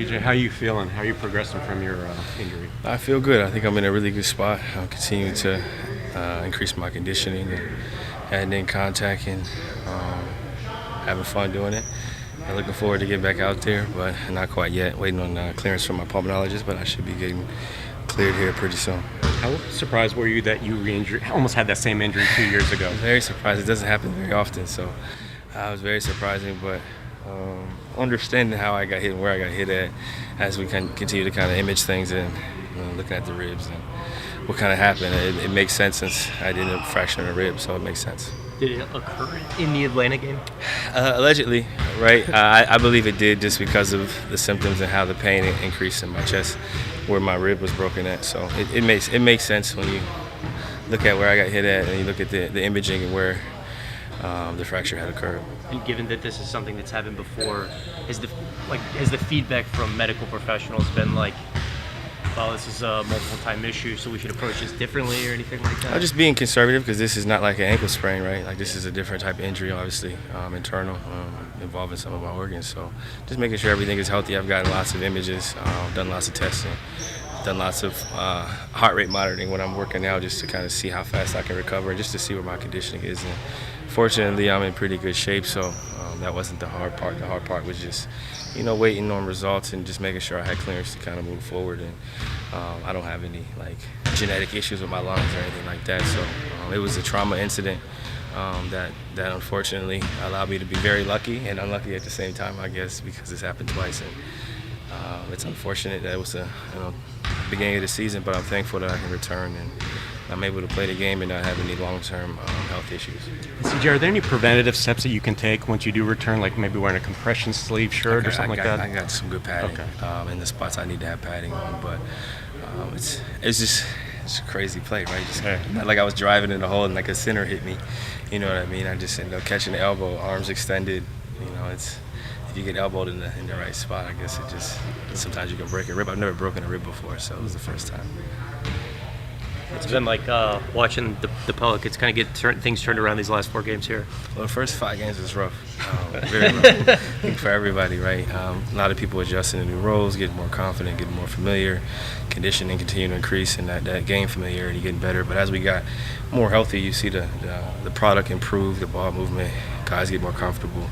CJ, how you feeling? How are you progressing from your injury? I feel good. I think I'm in a really good spot. I'm continuing to increase my conditioning and adding in contact and having fun doing it. I'm looking forward to getting back out there, but not quite yet. Waiting on clearance from my pulmonologist, but I should be getting cleared here pretty soon. How surprised were you that you re-injured, almost had that same injury 2 years ago? Very surprised. It doesn't happen very often, so it was very surprising, but understanding how I got hit and where I got hit at as we continue to kind of image things and looking at the ribs and what kind of happened, it makes sense since I didn't fracture a rib, so it makes sense. Did it occur in the Atlanta game? Allegedly, right? I believe it did just because of the symptoms and how the pain increased in my chest where my rib was broken at. So it makes sense when you look at where I got hit at and you look at the imaging and where the fracture had occurred. And given that this is something that's happened before, has the feedback from medical professionals been like, well, this is a multiple-time issue, so we should approach this differently or anything like that? I'm just being conservative because this is not like an ankle sprain, right? Like this is a different type of injury, obviously, internal, involving some of my organs. So just making sure everything is healthy. I've gotten lots of images, done lots of testing, done lots of heart rate monitoring when I'm working out just to kind of see how fast I can recover and just to see where my conditioning is. And fortunately, I'm in pretty good shape, so that wasn't the hard part. The hard part was just, waiting on results and just making sure I had clearance to kind of move forward. And I don't have any genetic issues with my lungs or anything like that. So it was a trauma incident that unfortunately allowed me to be very lucky and unlucky at the same time, I guess, because this happened twice. And it's unfortunate that it was the beginning of the season, but I'm thankful that I can return and I'm able to play the game and not have any long-term health issues. CJ, are there any preventative steps that you can take once you do return, like maybe wearing a compression sleeve shirt or something like that? I got some good padding in the spots I need to have padding on, but it's a crazy play, right? Just not like I was driving in the hole and like a center hit me. You know what I mean? I just ended up catching the elbow, arms extended. It's if you get elbowed in the right spot, I guess sometimes you can break a rib. I've never broken a rib before, so it was the first time. It's been like watching the Pelicans kind of get things turned around these last 4 games here. Well, the first 5 games was rough, very rough. I think for everybody, right? A lot of people adjusting to new roles, getting more confident, getting more familiar, conditioning continuing to increase, and that game familiarity getting better. But as we got more healthy, you see the product improve, the ball movement, guys get more comfortable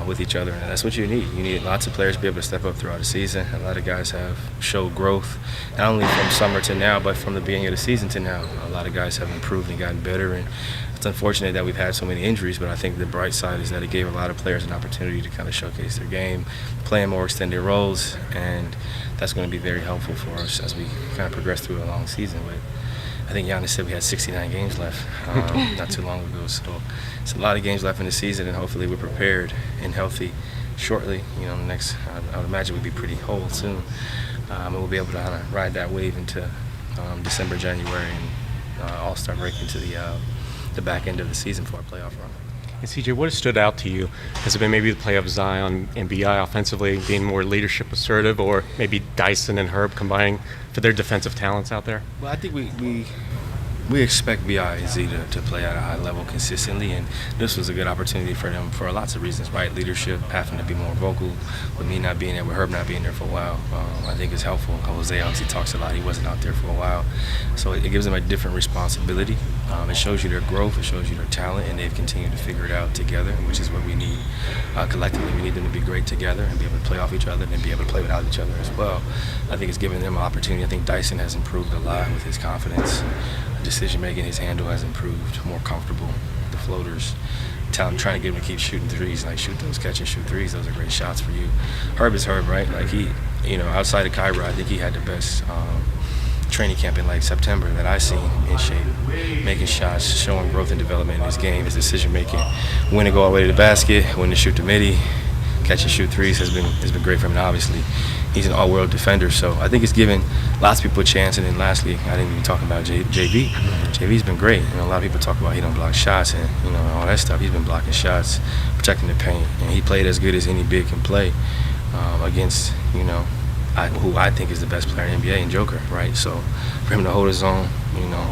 with each other, and that's what you need. You need lots of players to be able to step up throughout the season. A lot of guys have showed growth, not only from summer to now, but from the beginning of the season to now. A lot of guys have improved and gotten better, and it's unfortunate that we've had so many injuries, but I think the bright side is that it gave a lot of players an opportunity to kind of showcase their game, playing more extended roles, and that's going to be very helpful for us as we kind of progress through a long season. But I think Giannis said we had 69 games left not too long ago, so it's a lot of games left in the season, and hopefully we're prepared and healthy shortly. The next, I would imagine we'll be pretty whole soon, and we'll be able to kind of ride that wave into December, January, and All-Star break into the back end of the season for our playoff run. And CJ, what has stood out to you? Has it been maybe the play of Zion and BI offensively being more leadership assertive, or maybe Dyson and Herb combining for their defensive talents out there? Well, I think we expect BI and Z to play at a high level consistently, and this was a good opportunity for them for lots of reasons, right? Leadership, having to be more vocal, with me not being there, with Herb not being there for a while, I think is helpful. Jose obviously talks a lot. He wasn't out there for a while, so it gives them a different responsibility. It shows you their growth, it shows you their talent, and they've continued to figure it out together, which is what we need collectively. We need them to be great together and be able to play off each other and be able to play without each other as well. I think it's given them an opportunity. I think Dyson has improved a lot with his confidence. Decision making, his handle has improved, more comfortable. The floaters, trying to get him to keep shooting threes, like shoot those catch and shoot threes. Those are great shots for you. Herb is Herb, right? Like he, outside of Kyra, I think he had the best training camp in like September that I've seen in shape, making shots, showing growth and development in his game, his decision making, when to go all the way to the basket, when to shoot the midi, catch and shoot threes has been great for him. And obviously, he's an all-world defender, so I think it's given lots of people a chance. And then lastly, I didn't even talk about JV. JV's been great. You know, a lot of people talk about he don't block shots and all that stuff. He's been blocking shots, protecting the paint, and he played as good as any big can play against who I think is the best player in the NBA, and Joker, right? So for him to hold his own,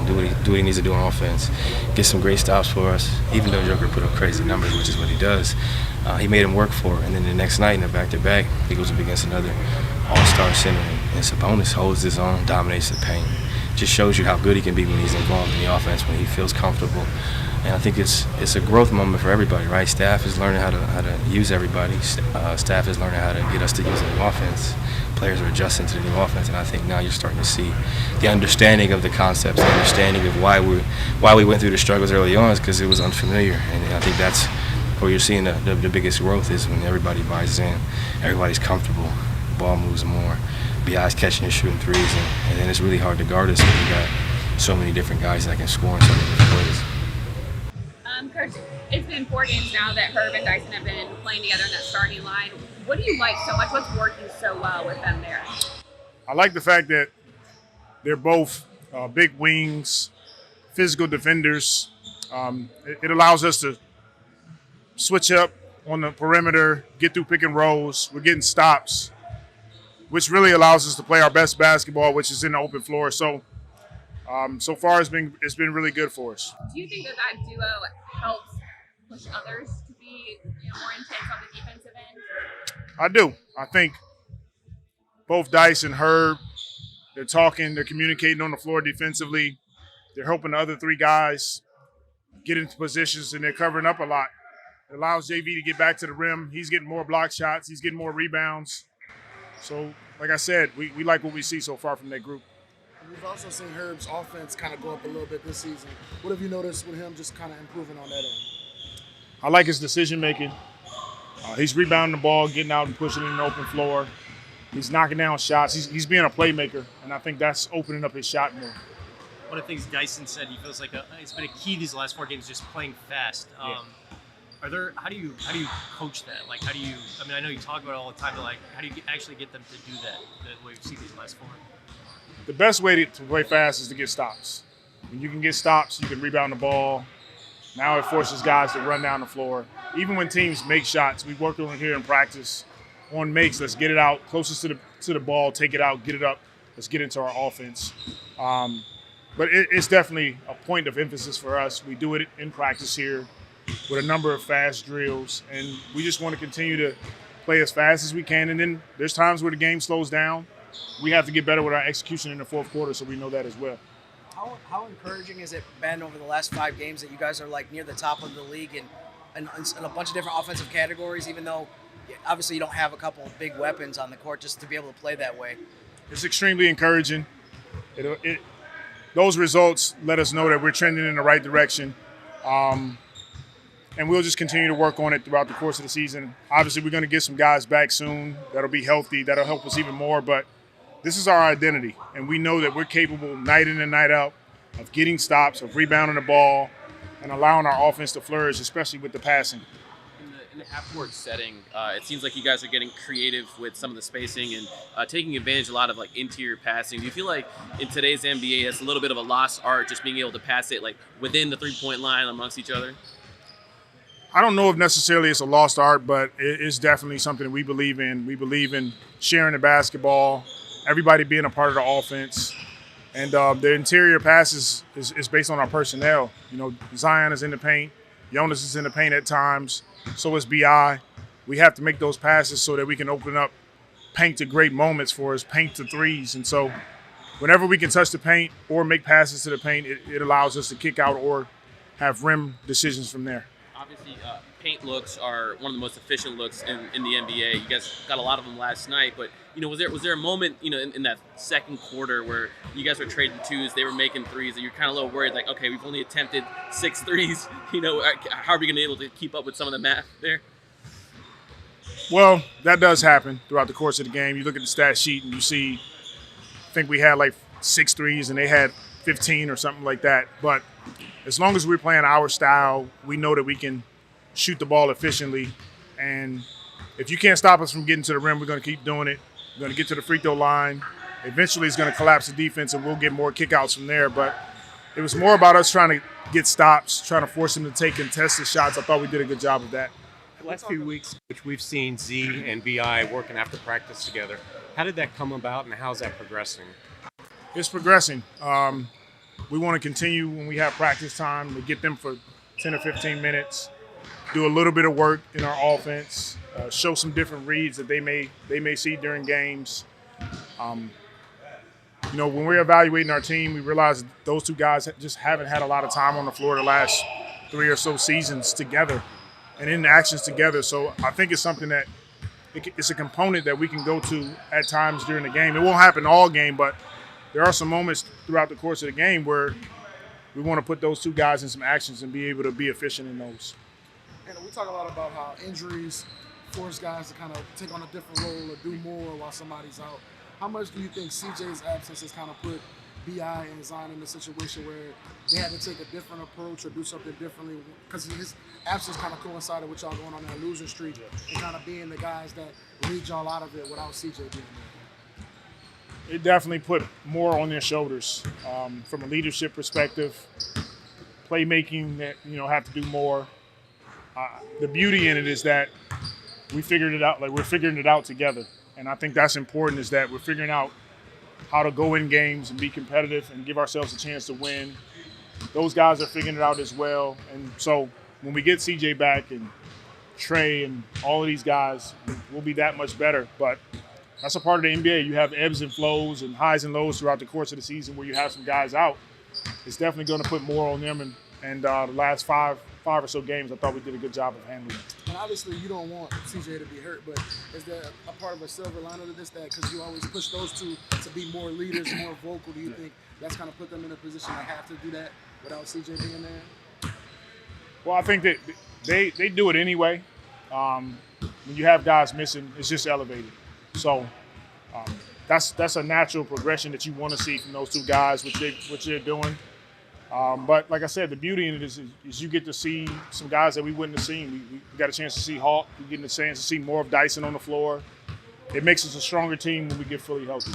do what he needs to do on offense, get some great stops for us. Even though Joker put up crazy numbers, which is what he does, he made him work for it. And then the next night in the back-to-back, he goes up against another all-star center, and Sabonis holds his own, dominates the paint. Just shows you how good he can be when he's involved in the offense, when he feels comfortable. And I think it's a growth moment for everybody, right? Staff is learning how to use everybody. Staff is learning how to get us to use the offense. Players are adjusting to the new offense, and I think now you're starting to see the understanding of the concepts, the understanding of why we went through the struggles early on is because it was unfamiliar. And I think that's where you're seeing the biggest growth is when everybody buys in, everybody's comfortable, the ball moves more, BI's catching and shooting threes, and then it's really hard to guard us when you got so many different guys that can score in so many different ways. Coach, it's been 4 games now that Herb and Dyson have been playing together in that starting line. What do you like so much? What's working so well with them there? I like the fact that they're both big wings, physical defenders. It allows us to switch up on the perimeter, get through pick and rolls. We're getting stops, which really allows us to play our best basketball, which is in the open floor. So far it's been really good for us. Do you think that duo helps push others to be more intense on the defensive end? I do. I think both Dice and Herb, they're talking, they're communicating on the floor defensively. They're helping the other 3 guys get into positions, and they're covering up a lot. It allows JV to get back to the rim. He's getting more block shots. He's getting more rebounds. So, like I said, we like what we see so far from that group. We've also seen Herb's offense kind of go up a little bit this season. What have you noticed with him just kind of improving on that end? I like his decision-making. He's rebounding the ball, getting out and pushing it in the open floor. He's knocking down shots. He's being a playmaker, and I think that's opening up his shot more. One of the things Dyson said, he feels like it's been a key these last 4 games, just playing fast. Yeah. How do you coach that? Like, I know you talk about it all the time, but like, how do you actually get them to do that the way we've seen these last 4? The best way to play fast is to get stops. When you can get stops, you can rebound the ball. Now it forces guys to run down the floor. Even when teams make shots, we work on it here in practice. On makes, let's get it out closest to the ball, take it out, get it up. Let's get into our offense. But it's definitely a point of emphasis for us. We do it in practice here with a number of fast drills, and we just want to continue to play as fast as we can. And then there's times where the game slows down. We have to get better with our execution in the fourth quarter, so we know that as well. How encouraging has it been over the last 5 games that you guys are like near the top of the league in a bunch of different offensive categories, even though obviously you don't have a couple of big weapons on the court, just to be able to play that way? It's extremely encouraging. Those results let us know that we're trending in the right direction. And we'll just continue to work on it throughout the course of the season. Obviously, we're going to get some guys back soon that'll be healthy, that'll help us even more. But this is our identity, and we know that we're capable night in and night out of getting stops, of rebounding the ball, and allowing our offense to flourish, especially with the passing. In the half-court setting, it seems like you guys are getting creative with some of the spacing and taking advantage of a lot of like interior passing. Do you feel like in today's NBA it's a little bit of a lost art just being able to pass it like within the three-point line amongst each other? I don't know if necessarily it's a lost art, but it's definitely something we believe in. We believe in sharing the basketball, everybody being a part of the offense. And the interior passes is based on our personnel. Zion is in the paint. Jonas is in the paint at times. So is BI. We have to make those passes so that we can open up paint to great moments for us, paint to threes. And so whenever we can touch the paint or make passes to the paint, it allows us to kick out or have rim decisions from there. Obviously, paint looks are one of the most efficient looks in the NBA. You guys got a lot of them last night, but was there a moment in that second quarter where you guys were trading twos, they were making threes, and you're kind of a little worried, like, okay, we've only attempted 6 threes. How are we going to be able to keep up with some of the math there? Well, that does happen throughout the course of the game. You look at the stat sheet and you see, I think we had like 6 threes and they had 15 or something like that. But as long as we're playing our style, we know that we can shoot the ball efficiently. And if you can't stop us from getting to the rim, we're going to keep doing it. We're going to get to the free throw line. Eventually, it's going to collapse the defense, and we'll get more kickouts from there. But it was more about us trying to get stops, trying to force them to take contested shots. I thought we did a good job of that. The last few weeks, which we've seen Z and BI working after practice together, How did that come about, and how's that progressing? It's progressing. We want to continue when we have practice time to get them for 10 or 15 minutes, do a little bit of work in our offense, show some different reads that they may see during games. When we're evaluating our team, we realize that those two guys just haven't had a lot of time on the floor the last 3 or so seasons together and in actions together. So I think it's something that it's a component that we can go to at times during the game. It won't happen all game, but there are some moments throughout the course of the game where we want to put those two guys in some actions and be able to be efficient in those. And we talk a lot about how injuries force guys to kind of take on a different role or do more while somebody's out. How much do you think CJ's absence has kind of put BI and Zion in a situation where they had to take a different approach or do something differently? Because his absence kind of coincided with y'all going on that losing streak and kind of being the guys that lead y'all out of it without CJ being there. It definitely put more on their shoulders from a leadership perspective, playmaking that have to do more. The beauty in it is that we figured it out. Like, we're figuring it out together, and I think that's important. Is that we're figuring out how to go in games and be competitive and give ourselves a chance to win. Those guys are figuring it out as well, and so when we get CJ back and Trey and all of these guys, we'll be that much better. But that's a part of the NBA. You have ebbs and flows and highs and lows throughout the course of the season where you have some guys out. It's definitely going to put more on them. And the last five or so games, I thought we did a good job of handling it. And obviously, you don't want CJ to be hurt, but is there a part of a silver lining to this that because you always push those two to be more leaders, more vocal, do you think that's kind of put them in a position to have to do that without CJ being there? Well, I think that they do it anyway. When you have guys missing, it's just elevated. So that's a natural progression that you want to see from those two guys, which they're doing. But like I said, the beauty in it is you get to see some guys that we wouldn't have seen. We got a chance to see Hawk. We get a chance to see more of Dyson on the floor. It makes us a stronger team when we get fully healthy.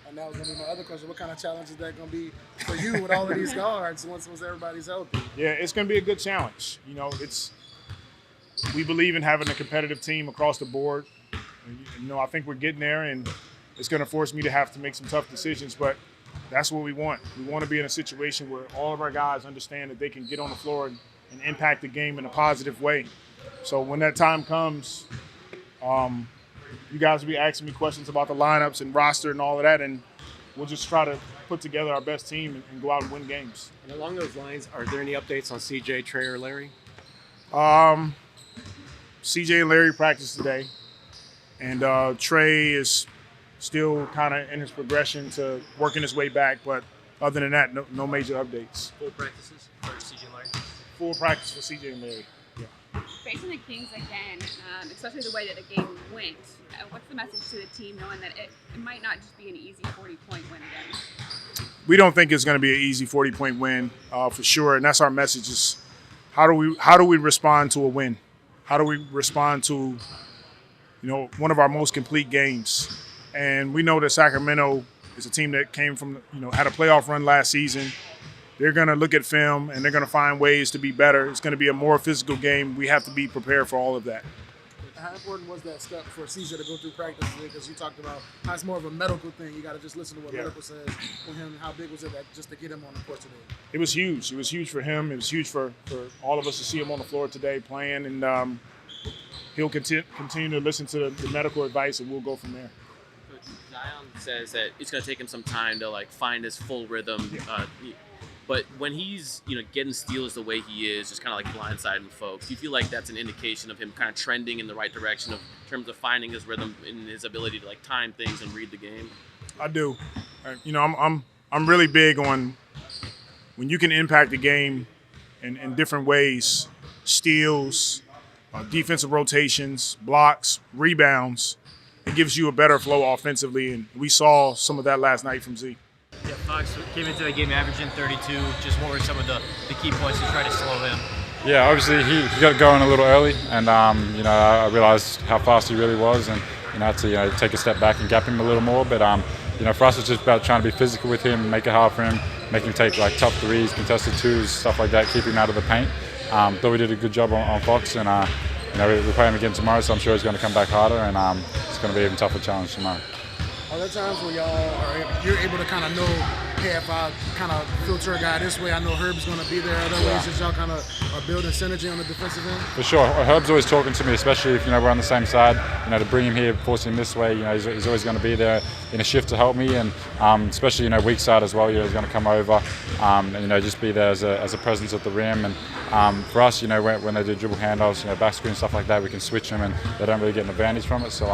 And that was going to be my other question. What kind of challenge is that going to be for you with all of these guards once everybody's healthy? Yeah, it's going to be a good challenge. We believe in having a competitive team across the board. I think we're getting there, and it's going to force me to have to make some tough decisions, but that's what we want. We want to be in a situation where all of our guys understand that they can get on the floor and impact the game in a positive way. So when that time comes, you guys will be asking me questions about the lineups and roster and all of that, and we'll just try to put together our best team and go out and win games. And along those lines, are there any updates on CJ, Trey, or Larry? CJ and Larry practiced today, and Trey is still kind of in his progression to working his way back, but other than that, no major updates. Full practices for CJ and Larry? Full practice for CJ and Larry, yeah. Facing the Kings again, especially the way that the game went, what's the message to the team knowing that it might not just be an easy 40-point win again? We don't think it's going to be an easy 40-point win for sure, and that's our message is how do we respond to a win? How do we respond to one of our most complete games? And we know that Sacramento is a team that came from, had a playoff run last season. They're going to look at film, and they're going to find ways to be better. It's going to be a more physical game. We have to be prepared for all of that. How important was that step for CJ to go through practice today? Because you talked about how it's more of a medical thing. You got to just listen to what medical says for him. How big was it just to get him on the court today? It was huge. It was huge for him. It was huge for all of us to see him on the floor today playing. And he'll continue to listen to the medical advice, and we'll go from there. Zion says that it's going to take him some time to find his full rhythm. But when he's getting steals the way he is, just kind of blindsiding folks, do you feel like that's an indication of him kind of trending in the right direction in terms of finding his rhythm and his ability to time things and read the game? I do. I'm really big on when you can impact the game in different ways, steals, defensive rotations, blocks, rebounds. It gives you a better flow offensively, and we saw some of that last night from Z. Yeah, Fox came into the game averaging 32. Just what were some of the key points to try to slow him? Yeah, obviously he got going a little early, and I realized how fast he really was, and had to take a step back and gap him a little more. But for us, it's just about trying to be physical with him, make it hard for him, make him take tough threes, contested twos, stuff like that, keep him out of the paint. Thought we did a good job on Fox, and we play him again tomorrow, so I'm sure he's going to come back harder, and it's going to be an even tougher challenge tomorrow. Are there times where you're able to kind of know, hey, if I kind of filter a guy this way, I know Herb's going to be there. Other ways that y'all kind of are building synergy on the defensive end? For sure. Herb's always talking to me, especially if, we're on the same side. To bring him here, force him this way, he's always going to be there in a shift to help me. And especially, weak side as well, he's going to come over and, just be there as a presence at the rim. And for us, when they do dribble handoffs, back screen, stuff like that, we can switch them and they don't really get an advantage from it. So,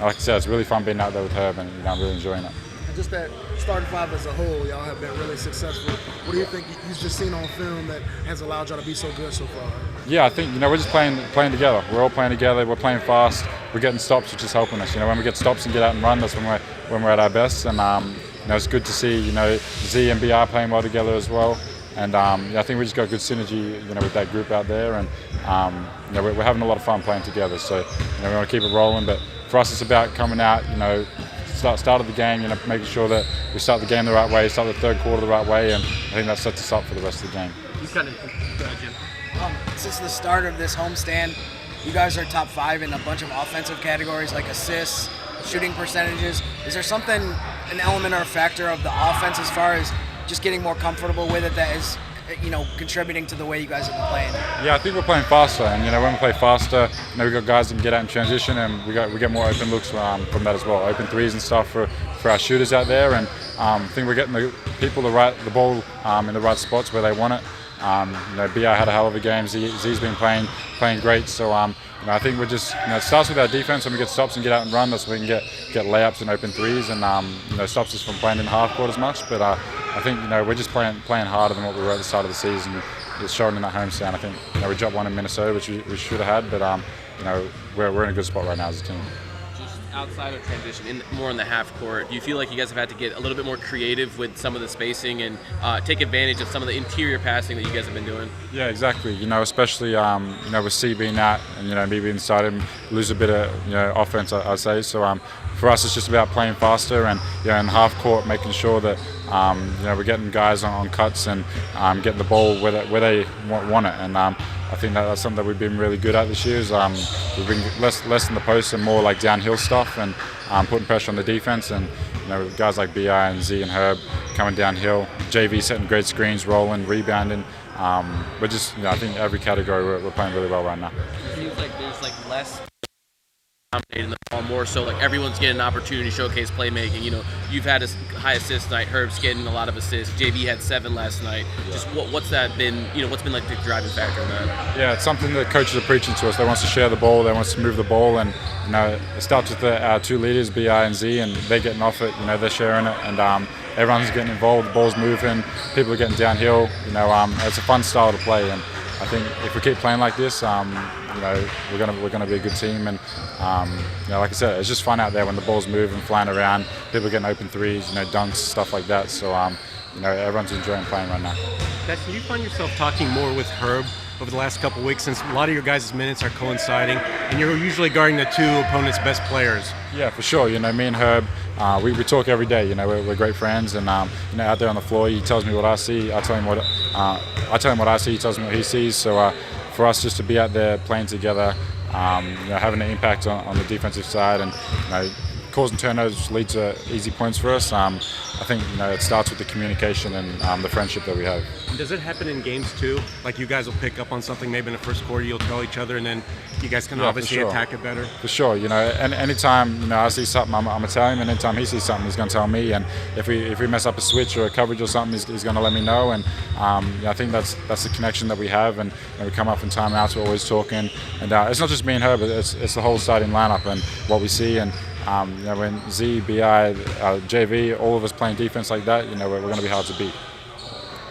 like I said, it's really fun being out there with Herb and I'm really enjoying it. And just that starting five as a whole, y'all have been really successful. What do you think you've just seen on film that has allowed y'all to be so good so far? Yeah, I think we're just playing together. We're all playing together. We're playing fast. We're getting stops, which is helping us. When we get stops and get out and run, that's when we're at our best. And it's good to see Z and BR playing well together as well. And I think we just got good synergy, with that group out there. And we're having a lot of fun playing together. So we want to keep it rolling. But for us, it's about coming out, start of the game, making sure that we start the game the right way, start the third quarter the right way, and I think that sets us up for the rest of the game. You kind of go ahead, Jim. Since the start of this homestand, you guys are top 5 in a bunch of offensive categories like assists, shooting percentages. Is there something, an element or a factor of the offense as far as just getting more comfortable with it that is, contributing to the way you guys have been playing? Yeah, I think we're playing faster, and when we play faster, we got guys that can get out in transition, and we get more open looks from that as well, open threes and stuff for our shooters out there, and I think we're getting the people the ball in the right spots where they want it. BI had a hell of a game. Z's been playing great, so I think we're just it starts with our defense. When we get stops and get out and run, that's when we can get layups and open threes, and stops us from playing in the half court as much. But I think we're just playing harder than what we were at the start of the season. It's showing in that homestand. I think we dropped one in Minnesota, which we should have had, but we're in a good spot right now as a team. Outside of transition, more in the half court, do you feel like you guys have had to get a little bit more creative with some of the spacing and take advantage of some of the interior passing that you guys have been doing? Yeah, exactly. Especially with C being out and me being inside him, lose a bit of offense, I'd say. So for us, it's just about playing faster and in half court, making sure that we're getting guys on cuts and getting the ball where they want it. And I think that's something that we've been really good at this year. We've been less in the post and more like downhill stuff and putting pressure on the defense. And guys like Bi and Z and Herb coming downhill, JV setting great screens, rolling, rebounding. We're just I think every category we're playing really well right now. It seems like there's less dominating the ball, more so everyone's getting an opportunity to showcase playmaking. You've had a high assist night. Herb's getting a lot of assists. JV had 7 last night. Just what's that been? What's been the driving factor in that? Yeah, it's something that coaches are preaching to us. They want us to share the ball. They want us to move the ball, and it starts with our 2 leaders, Bi and Z, and they're getting off it. They're sharing it, and everyone's getting involved. The ball's moving. People are getting downhill. It's a fun style to play, and I think if we keep playing like this, we're gonna be a good team. And like I said, it's just fun out there when the ball's moving, flying around. People are getting open threes, dunks, stuff like that. So everyone's enjoying playing right now. Dyson, do you find yourself talking more with Herb over the last couple of weeks, since a lot of your guys' minutes are coinciding, and you're usually guarding the 2 opponents' best players? Yeah, for sure. Me and Herb, we talk every day. We're great friends, and out there on the floor, he tells me what I see. I tell him what I see. He tells me what he sees. So for us, just to be out there playing together, having an impact on the defensive side, and causing turnovers leads to easy points for us. I think it starts with the communication and the friendship that we have. And does it happen in games too? Like you guys will pick up on something maybe in the first quarter, you'll tell each other, and then you guys can obviously attack it better? For sure. And anytime I see something, I'm gonna tell him, and anytime he sees something, he's gonna tell me. And if we mess up a switch or a coverage or something, he's gonna let me know. And I think that's the connection that we have. And we come up in timeouts, we're always talking. And it's not just me and her, but it's the whole starting lineup and what we see. And when Z, Bi, JV, all of us playing defense like that, we're going to be hard to beat.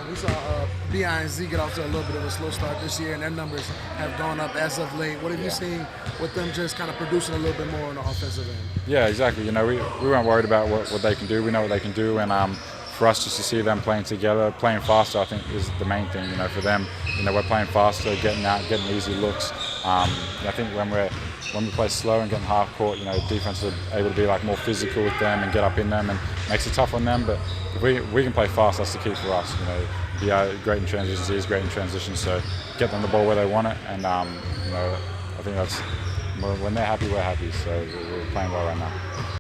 We saw Bi and Z get off to a little bit of a slow start this year, and their numbers have gone up as of late. What have you seen with them just kind of producing a little bit more on the offensive end? Yeah, exactly. We weren't worried about what they can do. We know what they can do, and for us just to see them playing together, playing faster, I think is the main thing. For them, we're playing faster, getting out, getting easy looks. I think when we play slow and get in half court, defense are able to be more physical with them and get up in them, and makes it tough on them. But if we can play fast, that's the key for us. Great in transitions, he's great in transitions, so get them the ball where they want it, and I think that's when they're happy, we're happy. So we're playing well right now.